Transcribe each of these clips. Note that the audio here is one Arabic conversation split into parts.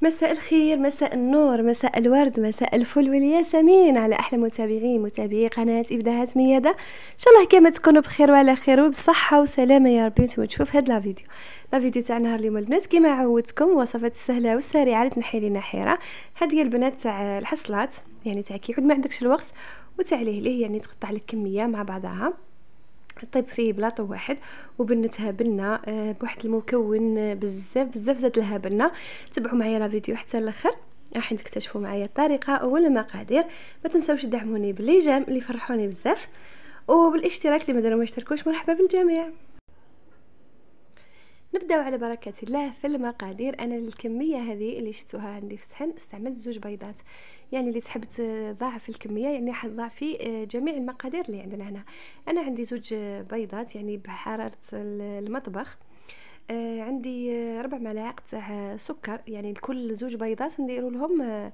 مساء الخير، مساء النور، مساء الورد، مساء الفل والياسمين على احلى متابعي قناه ابداعات مياده. ان شاء الله كما تكونوا بخير وعلى خير وبصحه وسلامه يا ربي. نتوما تشوف هاد لا فيديو تاع نهار اليوم البنات كما عودتكم وصفات السهله والسريعه اللي تنحي لينا حيره. هذه البنات تاع الحصلات، يعني تاع كي يعود ما عندكش الوقت وتاع ليه يعني تقطع لك كميه مع بعضها، طيب فيه بلاطو واحد وبنتها بنه بواحد المكون بزاف زاد لها بنه. تبعوا معايا لا فيديو حتى الاخر راح تكتشفوا معايا الطريقه والمقادير. ما تنساوش تدعموني بالليجام اللي فرحوني بزاف وبالاشتراك اللي مازالوا ما اشتركوش. مرحبا بالجميع. نبداو على بركه الله في المقادير. انا الكميه هذه اللي شفتوها عندي في الصحن استعملت 2 بيضات، يعني اللي تحب تضاعف الكميه يعني حتضاعفي جميع المقادير اللي عندنا هنا. انا عندي 2 بيضات يعني بحراره المطبخ. عندي 4 ملاعق تاع سكر، يعني لكل 2 بيضات نديروا لهم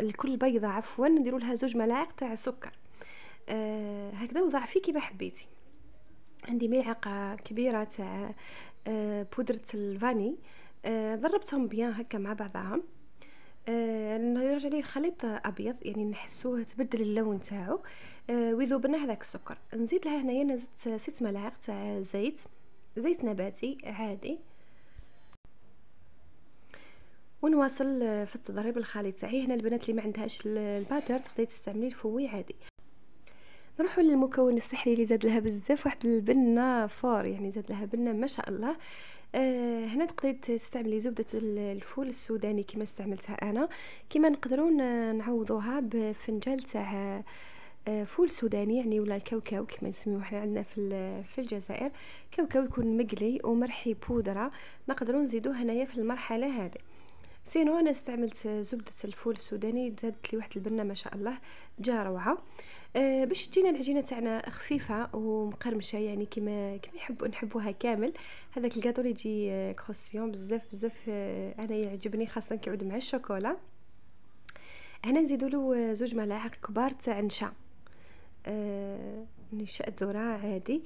لكل بيضه عفوا نديروا لها 2 ملاعق تاع سكر. هكذا وضعفي كيما حبيتي. عندي ملعقه كبيره تاع بودرة الفاني، ضربتهم بيان هكا مع بعضهم. نرجع ليه الخليط ابيض يعني نحسوه تبدل اللون تاعو ويذوب لنا هذاك السكر. نزيد لها هنايا نزدت 6 ملاعق تاع زيت نباتي عادي، ونواصل في التضريب الخليط تاعي. هنا البنات اللي ما عندهاش الباتر تقدري تستعملي الفوي عادي. نروحوا للمكون السحري اللي زاد لها بزاف، واحد البنه فور يعني زاد لها بنه ما شاء الله. هنا تقدري تستعملي زبده الفول السوداني كما استعملتها انا، كما نقدروا نعوضوها بفنجان تاع فول سوداني يعني ولا الكاوكاو كما نسميوه احنا عندنا في الجزائر. كاوكاو يكون مقلي ومرحي بودره، نقدروا نزيدوه هنايا في المرحله هذه. سينو انا استعملت زبده الفول السوداني زادت لي واحد البنه ما شاء الله جا روعه. باش تجينا العجينه تاعنا خفيفه ومقرمشه يعني كما نحبوها كامل. هذاك الكاطو اللي يجي كروسيون بزاف انا يعجبني خاصه كيعود مع الشوكولا. هنا نزيدوا له 2 ملاعق كبار تاع نشا، نشا الذره عادي.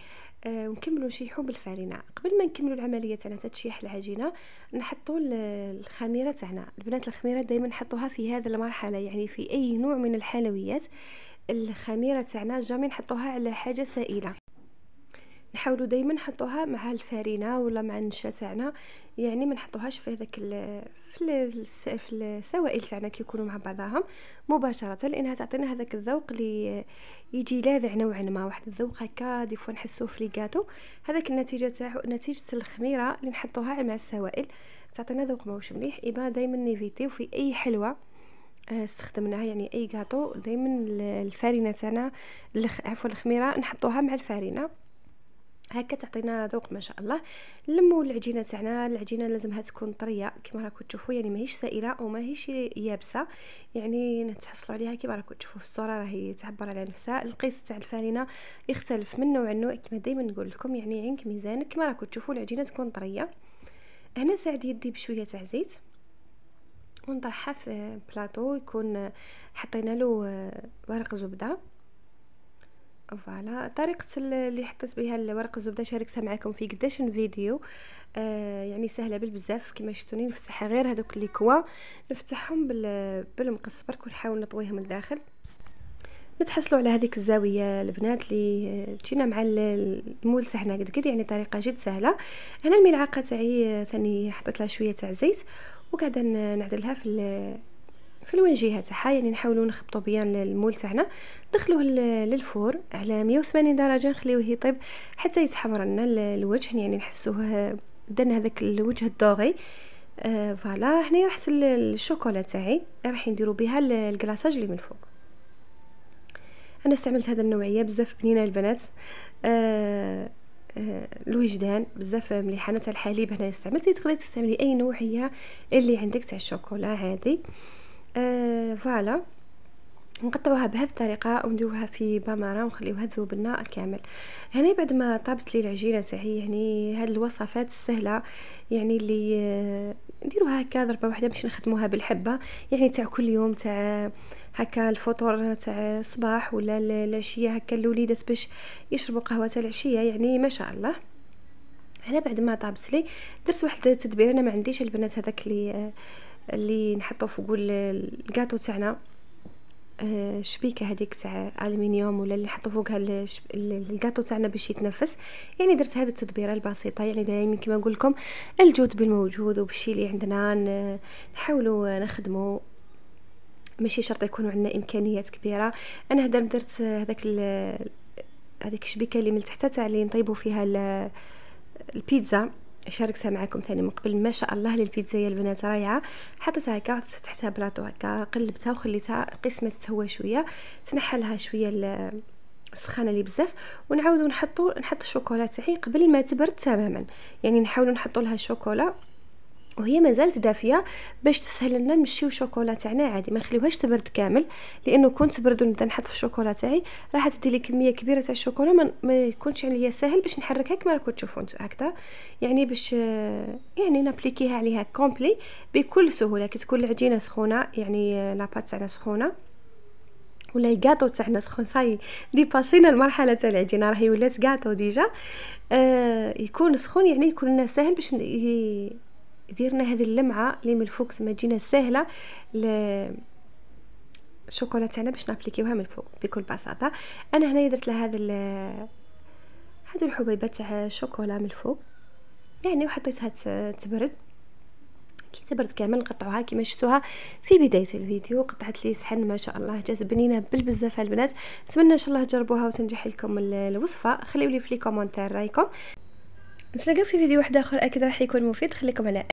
ونكملوا نشيحوا بالفارينه. قبل ما نكملوا العمليه تاعنا تشيح العجينه نحطوا الخميره تاعنا. البنات الخميره دائما نحطوها في هذه المرحله، يعني في اي نوع من الحلويات الخميره تاعنا جامي نحطوها على حاجه سائله. نحاولوا دائما نحطوها مع الفارينه ولا مع النشا تاعنا، يعني ما نحطوهاش في هذاك في السوائل تاعنا كي يكونوا مع بعضهم مباشره، لانها تعطينا هذاك الذوق اللي يجي لاذع نوعا ما، واحد الذوق هكا ديفوا نحسوه في ليغاتو. هذاك النتيجه تاعو نتيجه الخميره اللي نحطوها مع السوائل تعطينا ذوق ماهوش مليح. يبقى دائما نيفيتيو في اي حلوه استخدمناها يعني اي غاطو دائما الفارينه تاعنا عفوا الخميره نحطوها مع الفارينه هكا تعطينا ذوق ما شاء الله. نلموا العجينه تاعنا. العجينه لازمها تكون طريه كما راكم تشوفوا، يعني ماهيش سائله وماهيش يابسه، يعني نتحصلوا عليها كما راكم تشوفوا في الصوره راهي تعبر على نفسها. القيس تاع الفارينه يختلف من نوع لنوع كما دائما نقول لكم، يعني عينك ميزانك كما راكم تشوفوا العجينه تكون طريه. هنا ساعد يدي بشويه تاع زيت ونطرحها في بلاطو يكون حطينا له ورق زبده. فوالا طريقه اللي حطيت بها الورق الزبده شاركتها معكم في قداش فيديو. يعني سهله بالبزاف كما شفتوني نفتح غير هذوك لي كوا نفتحهم بالمقص برك ونحاول نطويهم لداخل. نتحصلوا على هذيك الزاويه البنات اللي تجينا مع المول تاعنا قد يعني طريقه جد سهله. هنا الملعقه تاعي ثاني حطيت لها شويه تاع زيت وقاعده نعدلها في الواجهه تاعها، يعني نحاولوا نخبطوا بيان المول تاعنا. ندخلوه للفور على 180 درجه نخليوه يطيب حتى يتحمر لنا الوجه، يعني نحسوه درنا هذاك الوجه الدوغي. فوالا هنا راح الشوكولا تاعي راح نديروا بها الكلاصاج اللي من فوق. انا استعملت هذا النوعيه بزاف بنينه البنات. الوجدان بزاف مليحه. انا تاع الحليب هنا استعملتي، تقدري تستعملي اي نوعيه اللي عندك تاع الشوكولا عادي. فوالا نقطعوها بهذه الطريقه ونديروها في باماره ونخليوها تذوب لنا كامل. هنا بعد ما طابت لي العجينه تاعي، يعني هذه الوصفات السهله يعني اللي نديروها هكا ضربه واحده باش نخدموها بالحبه، يعني تاع كل يوم تاع هكا الفطور تاع الصباح ولا العشيه هكا الوليدات باش يشربوا قهوه تاع العشيه، يعني ما شاء الله. هنا بعد ما طابت لي درت واحد التدبير. انا ما عنديش البنات هذاك اللي اللي نحطو فوق الكاطو تاعنا شبيكه هذيك تاع الومنيوم، ولا اللي نحطو فوقها الكاطو تاعنا باش يتنفس. يعني درت هذه التدبيره البسيطه. يعني دائما كما نقول لكم الجود بالموجود، وبالشي اللي عندنا نحاولوا نخدموا، ماشي شرط يكونوا عندنا امكانيات كبيره. انا درت هذيك الشبيكه اللي من تحت تاع اللي نطيبوا فيها البيتزا، شاركتها معكم ثاني من قبل. ما شاء الله للبيتزا يا البنات رايعه. حطيتها هكا، فتحتها بلاطو هكا، قلبتها وخليتها قسمه تهوى شويه، تنحى لها شويه السخانه اللي بزاف، ونعاودوا نحط الشوكولا تاعي قبل ما تبرد تماما. يعني نحاولوا نحطوا لها الشوكولا وهي مازالت دافيه باش تسهل لنا نمشيو الشوكولا تاعنا عادي، ما نخليوهاش تبرد كامل، لانه كنت تبرد ونبدا نحط في الشوكولا تاعي راح تدي لي كميه كبيره تاع الشوكولا، ما يكونش عليا ساهل باش نحركها كما راكم تشوفوا هكذا. يعني باش يعني نابليكيها عليها كومبلي بكل سهوله. كي تكون العجينه سخونه، يعني لاباط تاعنا سخونه ولا الكاطو تاعنا سخون، صاي ديباسينا المرحله تاع العجينه، راهي ولات كاطو ديجا يكون سخون، يعني يكون لنا ساهل باش يديرنا هذه اللمعه اللي من الفوق، تما تجينا ساهله الشوكولا تاعنا باش نابليكيوها من الفوق بكل بساطه. انا هنا درت لها هذو الحبيبات تاع الشوكولا من الفوق، يعني وحطيتها تبرد. كي تبرد كامل نقطعوها كما شفتوها في بدايه الفيديو. قطعت لي صحن ما شاء الله جات بنينه بالبزاف البنات. نتمنى ان شاء الله تجربوها وتنجح لكم الوصفه. خليوا لي في لي كومونتير رايكم. نتلاقاو في فيديو واحد اخر اكيد راح يكون مفيد. خليكم على